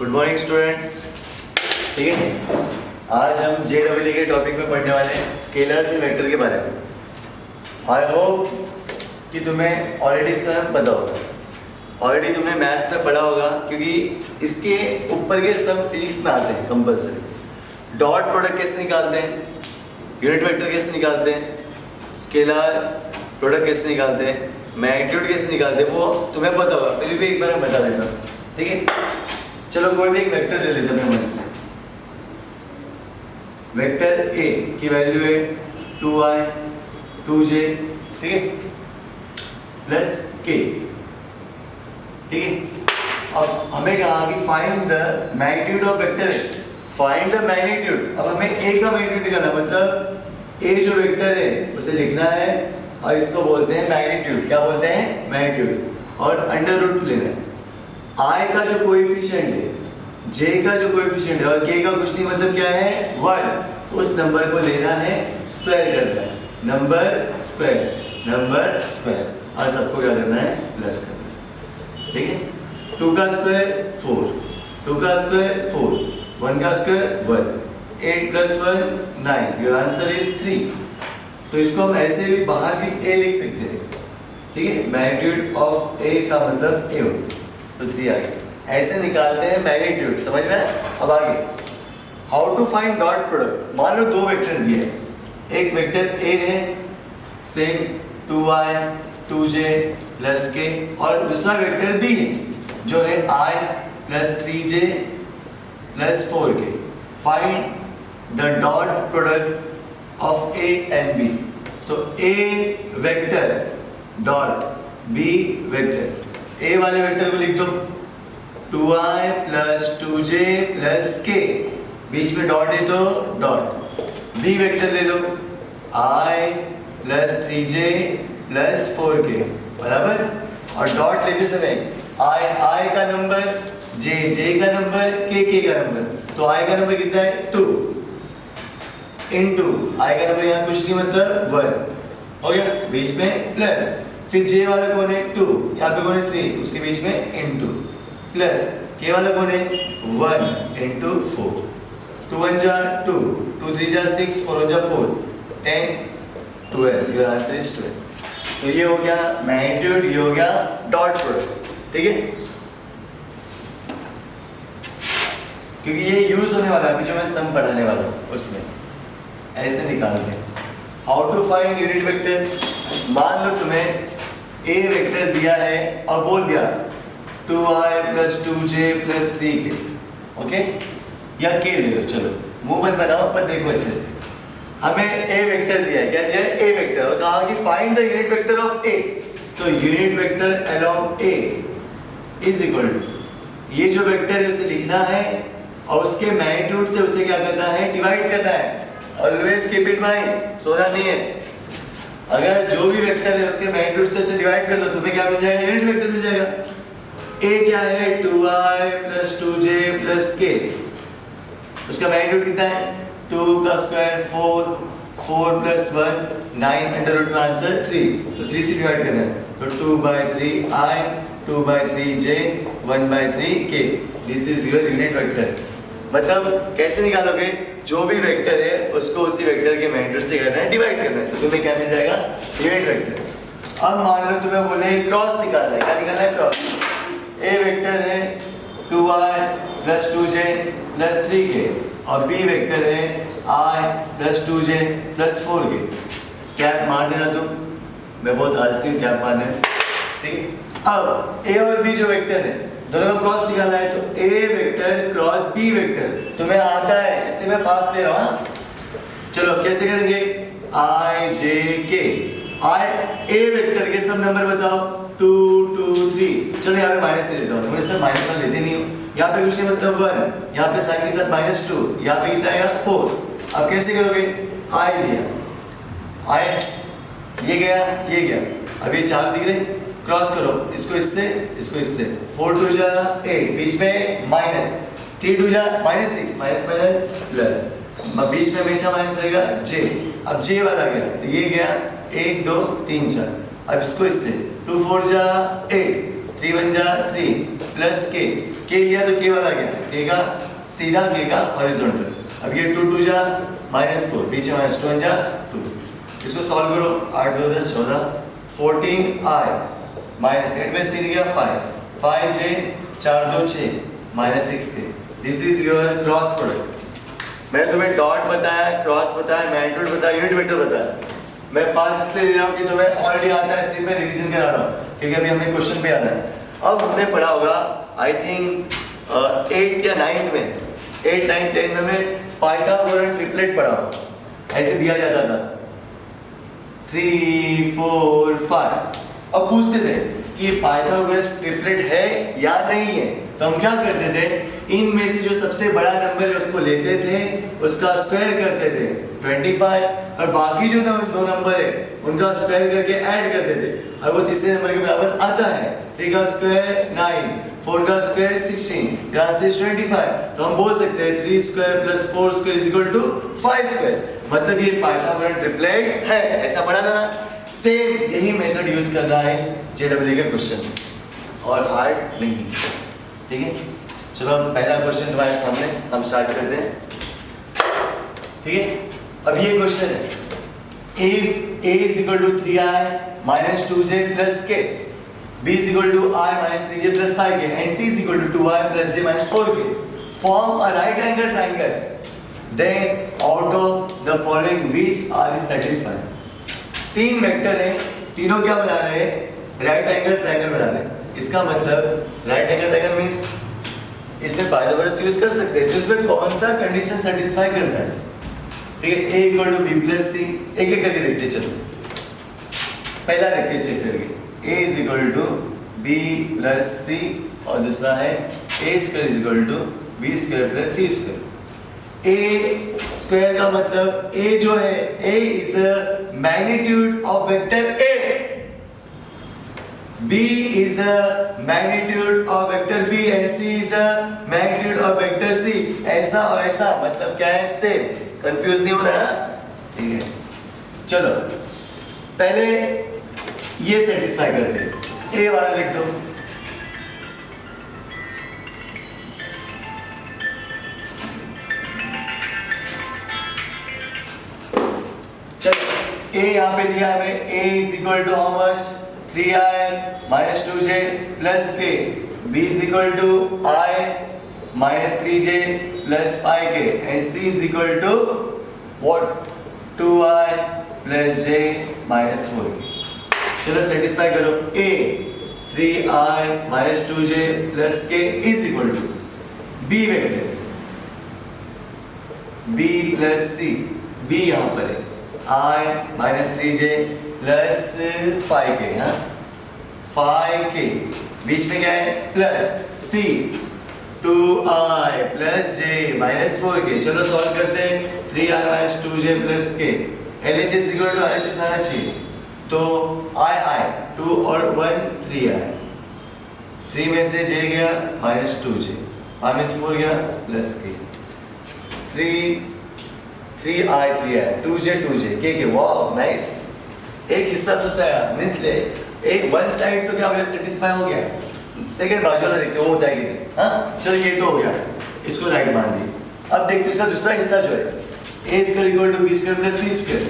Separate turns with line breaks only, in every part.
Good morning students. ठीक है, आज हम JEE के टॉपिक में पढ़ने वाले हैं स्केलर्स एंड वेक्टर के बारे में। आई होप कि तुम्हें ऑलरेडी इसका नाम पता होगा, ऑलरेडी तुमने मैथ्स में पढ़ा होगा, क्योंकि इसके ऊपर के सब फिजिक्स में आते हैं कंपल्सरी। डॉट प्रोडक्ट कैसे निकालते हैं, यूनिट वेक्टर कैसे निकालते हैं, स्केलर प्रोडक्ट कैसे निकालते हैं, मैग्नीट्यूड कैसे निकालते हैं, वो तुम्हें पता होगा, फिर भी एक बार मैं बता देता हूँ। ठीक है, चलो कोई भी एक वेक्टर ले लेते हैं मन से। वेक्टर ए की वैल्यू है 2i 2j, ठीक है, प्लस k। ठीक है, अब हमें कहा कि find the magnitude of vector A. Find the magnitude, अब हमें ए का मैग्नीट्यूड निकालना, मतलब ए जो वेक्टर है उसे लिखना है और इसको बोलते हैं मैग्नीट्यूड। क्या बोलते हैं? मैग्नीट्यूड। और अंडर रूट लेना है। I का जो कोएफिशिएंट है, J का जो कोएफिशिएंट है और K का कुछ नहीं, मतलब क्या है? 1। उस नंबर को लेना है, स्क्वायर करना है, नंबर स्क्वायर, और सबको क्या करना है? प्लस करना है। ठीक है, 2 का स्क्वायर 4, 2 का स्क्वायर 4, 1 का स्क्वायर 1, 8 + 1 9, योर आंसर इज 3। तो इसको हम ऐसे भी बाहर भी A लिख सकते हैं। ठीक है, मैग्नीट्यूड ऑफ A का मतलब A होता है, तो 3 आ गया। ऐसे निकालते हैं मैग्नीट्यूड, समझ में? अब आगे how to find dot product. मान लो 2 वेक्टर दिए हैं, एक वेक्टर A है सेम 2i 2j + k, और दूसरा वेक्टर B है जो है i + 3j + 4k। Find the dot product of A and B। तो A vector dot B vector, A वाले वेक्टर को लिख दो 2i + 2j + k, बीच में डॉट है तो डॉट। B वेक्टर ले लो i + 3j + 4k बराबर, और डॉट लेते समय i का नंबर, j का नंबर, k का नंबर। तो i का नंबर कितना है? 2 इंटू i का नंबर यहाँ कुछ नहीं, मतलब 1 हो गया, बीच में प्लस। फिर j वाला कौन है? 2, यहाँ पे कौन है? 3, उसके बीच में इनटू, प्लस k वाला कौन है? 1 × 4, 2 1 जा 2, 2 3 जा 6, 4 1 जा 4, 10 12, योर आंसर इज 12। तो ये हो गया मैग्नीट्यूड, ये हो गया डॉट प्रोडक्ट। ठीक है, क्योंकि ये यूज होने वाला है जो मैं सम पढ़ाने वाला हूँ, उसमें ऐसे निकालते हैं। How to find unit vector. मान लो तुम्हें A वेक्टर दिया है और बोल दिया 2i + 2j + 3k, ओके, या k ले लो, चलो मुंह मत बनाओ पर देखो अच्छे से। हमें A वेक्टर दिया है, क्या दिया है? A वेक्टर, और कहा कि find the unit vector of A। तो unit vector along A is equal to, ये जो वेक्टर है उसे लिखना है और उसके मैग्नीट्यूड से उसे क्या करना है? डिवाइड करना है। ऑलवेज कीप इट माइंड, सोना नहीं है। अगर जो भी वेक्टर है उसके मैग्नीट्यूड से उसे डिवाइड कर दो, तुम्हें क्या मिल जाएगा? यूनिट वेक्टर मिल जाएगा। A क्या है? 2i + 2j + k, उसका मैग्नीट्यूड कितना है? 2 का स्क्वायर 4, 4 + 1 9, अंडर रूट में आंसर 3, तो 3 से डिवाइड करना है, तो 2/3i 2/3j 1/3k, this is your unit vector. मतलब कैसे निकालोगे? जो भी वेक्टर है उसको उसी वेक्टर के मैग्नीट्यूड से करना है, डिवाइड करना है, तो तुम्हें क्या मिल जाएगा? Unit vector. अब मान लो तुम्हें बोले क्रॉस निकालना है, क्या निकालना है? क्रॉस। A वेक्टर है 2i + 2j + 3k और B वेक्टर है i + 2j + 4k। कैप मार देना तुम, मैं बहुत आलसी हूँ कैप मारने। ठीक है, अब A और B जो वेक्टर है दोनों का क्रॉस निकालना है, तो A vector cross B vector तुम्हें आता है, इसलिए मैं फास्ट ले रहा हूँ। चलो कैसे करेंगे? i j k, A vector के सब नंबर बताओ 2 2 3। चलो यहाँ पे माइनस ले लेता हूँ, मुझे सब माइनस का लेते नहीं हो। यहाँ पे कुछ नहीं, मतलब 1, यहाँ पे साइन के साथ -2, यहाँ पे कितना आएगा? 4। अब कैसे करोगे? i लिया, i ये गया, ये गया, अब ये 4 दिख रहे, क्रॉस करो, इसको इससे, इसको इससे, 4 2 जा 8, बीच में माइनस, 3 2 जा -6, माइनस माइनस प्लस, बीच में हमेशा माइनस रहेगा j। अब j वाला गया, तो ये गया 1 2 3 4, अब इसको इससे 2 4 जा 8, 3 1 जा 3 प्लस k, के लिया तो के वाला गया, के का सीधा, के का हॉरिजॉन्टल। अब ये 2 2 जा -4, पीछे -2 जा 2। इसको सॉल्व करो, 8 2 10 14, 14i -8 में 3 गया 5, 5j 4 2 6 -6k। This is your cross product. मैंने तुम्हें डॉट बताया, क्रॉस बताया, मैग्नीट्यूड बताया, यूनिट वेक्टर बताया। मैं फास्ट इसलिए ले रहा हूँ कि तुम्हें ऑलरेडी आता है, इसलिए मैं रिवीजन करा रहा हूँ क्योंकि अभी हमें क्वेश्चन पे आना है। अब हमने पढ़ा होगा आई थिंक 8 या 9th में, 8 9 10 में हमने पाइथागोरस ट्रिपलेट पढ़ा होगा। ऐसे दिया जाता था 3 4 5। अब पूछते थे कि पाइथागोरस ट्रिपलेट है या नहीं है, तो हम क्या करते थे, इनमें से जो सबसे बड़ा नंबर है उसको लेते थे, उसका स्क्वायर करते थे 25, और बाकी जो दो नंबर है उनका स्क्वायर करके ऐड करते थे, और वो तीसरे नंबर के बराबर आता है। 3 का स्क्वायर 9, 4 का स्क्वायर 16, यहाँ से 25। तो हम बोल सकते हैं 3 square plus 4 square is equal to 5 square, मतलब ये पाइथागोरस ट्रिपलेट है। ऐसा पढ़ा था ना। सेम यही मेथड यूज करना है इस जेडब्ल्यू के क्वेश्चन में, और हार्ड नहीं। ठीक है, चलो हम पहला क्वेश्चन तुम्हारे सामने हम स्टार्ट करते हैं। ठीक है, अब ये क्वेश्चन है, if a is equal to 3i minus 2j plus k, b is equal to I minus 3j plus 5k, and c is equal to 2i plus j minus 4k, form a right angle triangle, then out of the following which are is satisfied। 3 vector हैं, तीनों क्या बना रहे हैं, right angle triangle बना रहे हैं। इसका मतलब राइट एंगल ट्रायंगल मींस इसमें पाइथागोरस यूज कर सकते हैं। तो इसमें कौन सा कंडीशन सेटिस्फाई करता है? ठीक है, a equal to B plus C, एक एक करके देखते चलो। पहला देखते हैं चेक करके, a is equal to B plus C, और दूसरा है a square is equal to B square plus C square. a square का मतलब a जो है, a is a magnitude of vector a, b is a magnitude of vector b, and c is a magnitude of vector c। ऐसा और ऐसा मतलब क्या है, सेम। कंफ्यूज नहीं होना, ठीक है। चलो पहले ये सेटिस्फाई करते हैं, a वाला लिख दो। चलो a यहाँ पे दिया है, a is equal to how much, 3i minus 2j plus k, b is equal to I minus 3j plus 5k, and c is equal to what, 2i plus j minus 4k। चलो satisfy करो, a 3i minus 2j plus k is equal to b vector b plus c, b यहाँ पर है I minus 3j plus 5k, हाँ 5k, बीच में क्या है plus c, 2i plus j minus 4k। चलो सॉल्व करते हैं, 3i minus 2j plus k, LHS equal to RHS आना चाहिए, तो i 2 और 1 3i, 3 में से j गया माइनस 2j, माइनस 4 गया plus k, 3i 2j k के, वाह नाइस। एक हिस्सा तो सही मिस ले, एक वन साइड तो क्या हो गया, सेटिस्फाई हो गया। सेकंड बाजू वाला देखते हो होता है कि नहीं, हाँ चलो ये तो हो गया, इसको राइट मान दी। अब देखते इसका दूसरा हिस्सा जो है, a square equal to b square plus c square,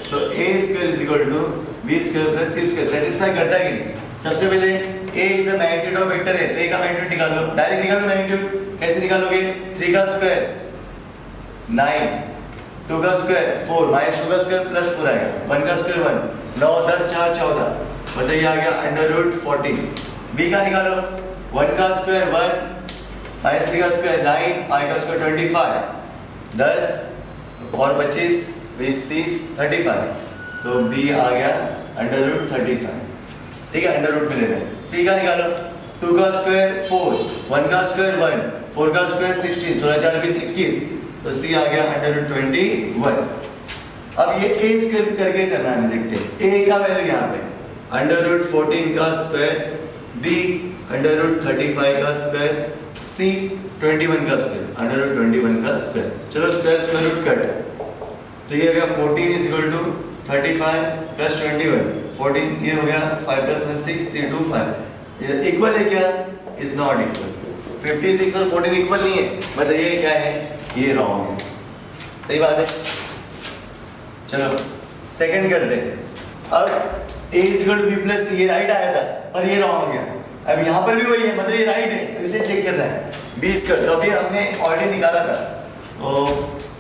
तो a square is equal to b square plus c square satisfy करता है कि नहीं। सबसे पहले a is a magnitude of vector है, तो a का मैग्नीट्यूड निकाल लो, डायरेक्ट निकाल लो मैग्नीट्यूड। कैसे निकालोगे, 3 का स्क्वायर 9, 2 का स्क्वायर 4 माइनस 2 का स्क्वायर प्लस 4 आएगा, 1 का स्क्वायर 1, 9 10 4 14, मतलब ये आ गया अंडर रूट 14। b का निकालो, 1 का स्क्वायर 1 माइनस 3 का स्क्वायर 9, 5 का स्क्वायर 25, 10 और 25 20 30 35, तो b आ गया अंडर रूट 35। ठीक है, अंडर रूट में लेना है। c का निकालो, 2 का स्क्वायर 4, 1 का स्क्वायर 1, 4 का स्क्वायर 16, 16 4 20 21, तो c आ गया अंडर रूट 21। अब ये a स्क्वायर करके करना है, देखते हैं a का वैल्यू यहाँ पे अंडर रूट 14 का स्क्वायर, b अंडर रूट 35 का स्क्वायर, c 21 का स्क्वायर, अंडर रूट 21 का स्क्वायर। चलो स्क्वायर स्क्वायर रूट कट, तो ये हो गया 14 इज इक्वल टू 35 प्लस 21, 14 ये हो गया 5 प्लस 1 6 3 2 5, ये इक्वल है क्या, इज नॉट इक्वल। 56 और 14 इक्वल नहीं है, मतलब ये क्या है, ये रॉन्ग है। सही बात है। चलो सेकंड करते हैं। अब a = b + c, ये राइट आया था और ये रॉन्ग हो गया। अब यहाँ पर भी वही है, मतलब ये राइट है, तो इसे चेक करना है। b², तो अभी हमने ऑलरेडी निकाला था, तो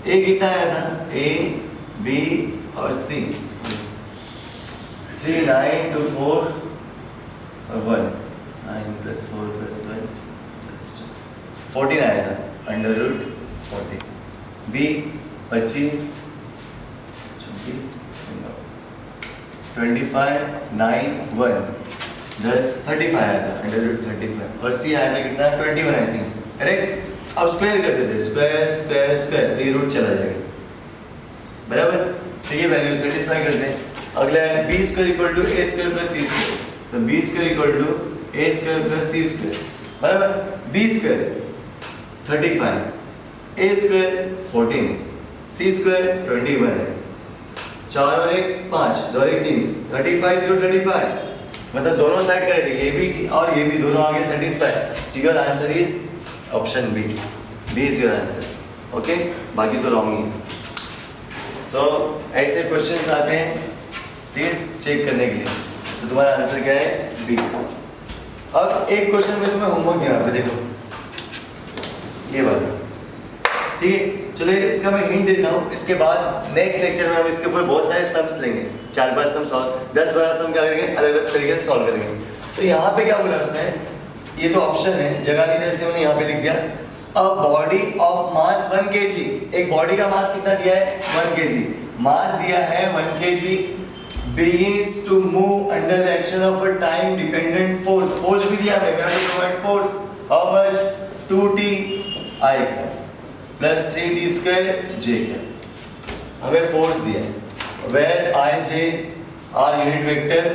a कितना आया था, a b और c, 3 9 2 4 और 1, 9 + 4 + 1 14 आया था, √40। b 25 24 25 9 1 10 35 आया था, √35। और c आया था कितना, 21 आई थिंक, करेक्ट। अब स्क्वायर कर देते हैं, स्क्वायर स्क्वायर स्क्वायर, तो ये रूट चला जाएगा, बराबर। तो ये वैल्यू सेटिस्फाई करते हैं। अगला है b² = a² + c², तो b² = a² + c², बराबर। b² 35, a² 14, c² 21 है, 4 और 1 5, 2 और 1 3, 35 = 35, मतलब दोनों साइड करेक्ट है, ये भी और ये भी दोनों आगे satisfy. Your answer is option B, B is your answer. Okay, बाकी तो रॉन्ग ही। तो ऐसे क्वेश्चंस आते हैं, ठीक है, चेक करने के लिए। तो तुम्हारा आंसर क्या है, बी। अब एक क्वेश्चन में तुम्हें होमवर्क दिया है, देखो ये वाला, ठीक है। चलो इसका मैं हिंट देता हूँ, इसके बाद नेक्स्ट लेक्चर में हम इसके ऊपर बहुत सारे सम्स लेंगे, 4-5 सम सॉल्व, 10-12 सम क्या करेंगे, अलग अलग तरीके से सॉल्व करेंगे। तो यहाँ पे क्या बोला उसने, ये तो ऑप्शन है, जगह नहीं था इसलिए मैंने यहाँ पे लिख दिया, a body of mass 1 kg, एक बॉडी का मास कितना दिया है, 1 kg, मास दिया है 1 kg, begins to move under the action of a time dependent force, force भी दिया है, we have to provide force, how much, 2t I plus 3t² j, हमें फोर्स दिया है, where I j are unit vector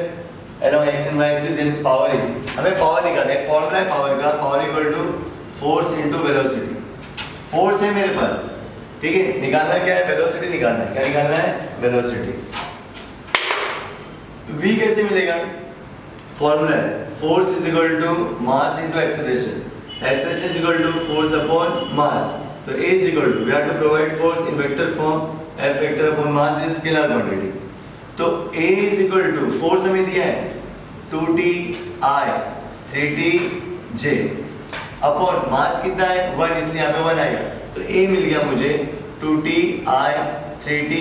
along x and y axis, then power is, हमें power निकालना है, formula है पावर का, power = force into velocity. Force है मेरे पास, ठीक है, निकालना क्या है, वेलोसिटी निकालना है, क्या निकालना है, वेलोसिटी। v कैसे मिलेगा, फॉर्मूला है force = mass into acceleration, acceleration = force upon mass, तो a we have to provide force in vector form, f vector upon mass is scalar quantity, तो a = फोर्स हमें दिया है 2t I 3t j upon mass कितना है 1, इसलिए यहाँ पे 1 आएगा, तो a मिल गया मुझे 2t I 3t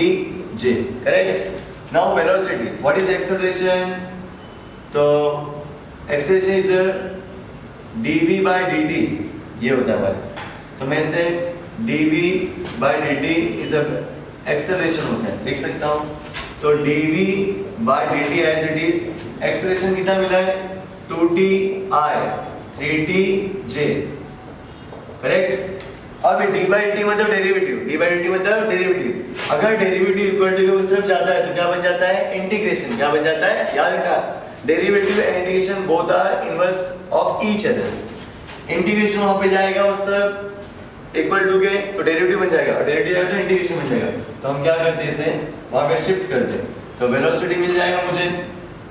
j, correct. Now velocity, what is acceleration, तो एक्सेलरेशन इज dv/dt, ये होता है हमारा, तो मैं इसे dv/dt इज एक्सेलरेशन होता है, लिख सकता हूँ। तो dv/dt as it is, acceleration कितना मिला है 2t I 3t j, correct. अब d/dt मतलब डेरिवेटिव, d/dt मतलब डेरिवेटिव, अगर डेरिवेटिव इक्वल टू उस तरफ जाता है तो क्या बन जाता है, इंटीग्रेशन, क्या बन जाता है, याद रखना, derivative and integration both are inverse of each other. Integration वहां पे जाएगा उस तरफ इक्वल टू के, तो डेरिवेटिव बन जाएगा, और डेरिवेटिव जाएगा तो इंटीग्रेशन बन जाएगा, तो हम क्या करते हैं, इसे वहां पे शिफ्ट करते हैं, तो वेलोसिटी मिल जाएगा मुझे,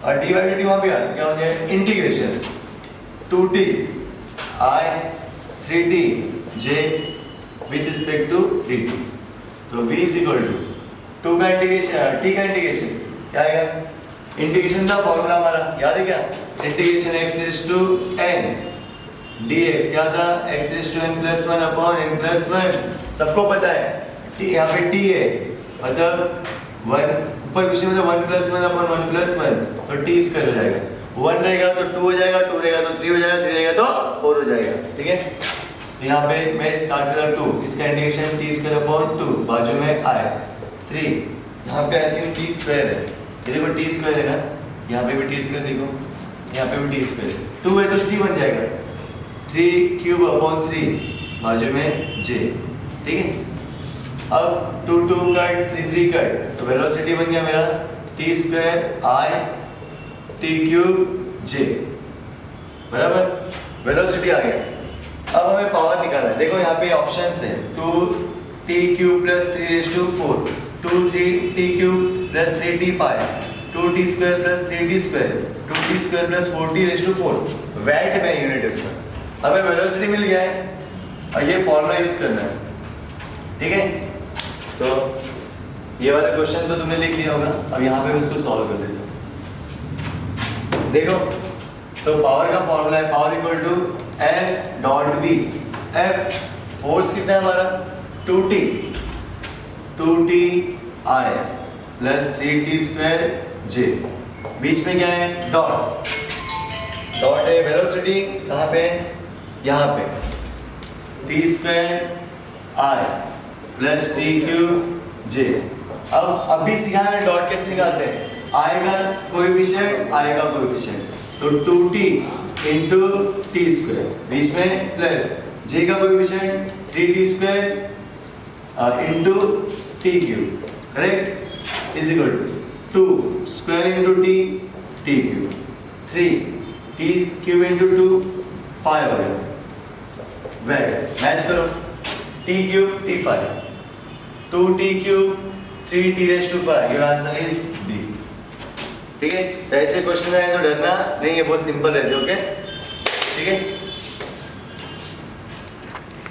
और d/dt वहां पे आ क्या हो जाएगा, integration 2t I 3t j with respect to dt, तो v = 2 का इंटीग्रेशन, t का इंटीग्रेशन क्या आएगा, इंटीग्रेशन का फॉर्मूला हमारा याद है क्या, इंटीग्रेशन x⁴n dx, क्या था, x⁴n + 1 अपॉन n + 1, सबको पता है, t यहाँ पे t है, मतलब 1 ऊपर विषय में 1 + 1 अपॉन 1 + 1, तो t² हो जाएगा, 1 रहेगा तो 2 हो जाएगा, 2 रहेगा तो 3 हो जाएगा, 3 रहेगा तो 4 हो जाएगा, ठीक है। तो यहाँ पे मैं इस काट 2, इसका इंटीग्रेशन t²/2, बाजू में I 3, यहाँ पे आई थिंक t² है, ये देखो t² है ना, यहाँ पे भी t² देखो, यहाँ पे भी t², 2 है तो 3 बन जाएगा, 3³/3, बाजू में j, ठीक है। अब 2 2 कट, 3 3 कट, तो वेलोसिटी बन गया मेरा t² I t³ j, बराबर, वेलोसिटी आ गया। अब हमें पावर निकालना है, देखो यहाँ पे ऑप्शंस है, 2t³ + 3⁴, 2 3t³ + 3t5, 2t² + 3t², 2t² + 4t⁴, VAT में यूनिट है उसका। हमें वेलोसिटी मिल गया है और ये फॉर्मूला यूज करना है, ठीक है। तो ये वाला क्वेश्चन तो तुमने लिख दिया होगा, अब यहाँ पे मैं इसको सॉल्व कर देता हूँ। देखो, तो पावर का फॉर्मूला है power equal to F dot V. F force कितना है हमारा 2t, 2t आई प्लस 3t स्क्वायर जे, बीच में क्या है डॉट, डॉट है वेलोसिटी कहाँ पे, यहाँ पे टी स्क्वायर आई प्लस टी क्यूब जे। अब अभी सीखा है डॉट कैसे निकालते हैं, आई का कोएफिशिएंट आई का कोएफिशिएंट, तो 2t इंटू टी स्क्वायर बीच में प्लस जे का coefficient 3t square into T cube, correct, is equal to 2 square into T, T cube 3 T cube into 2 5 हो गया। वेट मैच करो, T cube T 5 2t cube 3t raise to 5, your answer is D. ठीक है, ऐसे question आए तो डरना नहीं है, बहुत सिंपल रहते, ओके, ठीक है।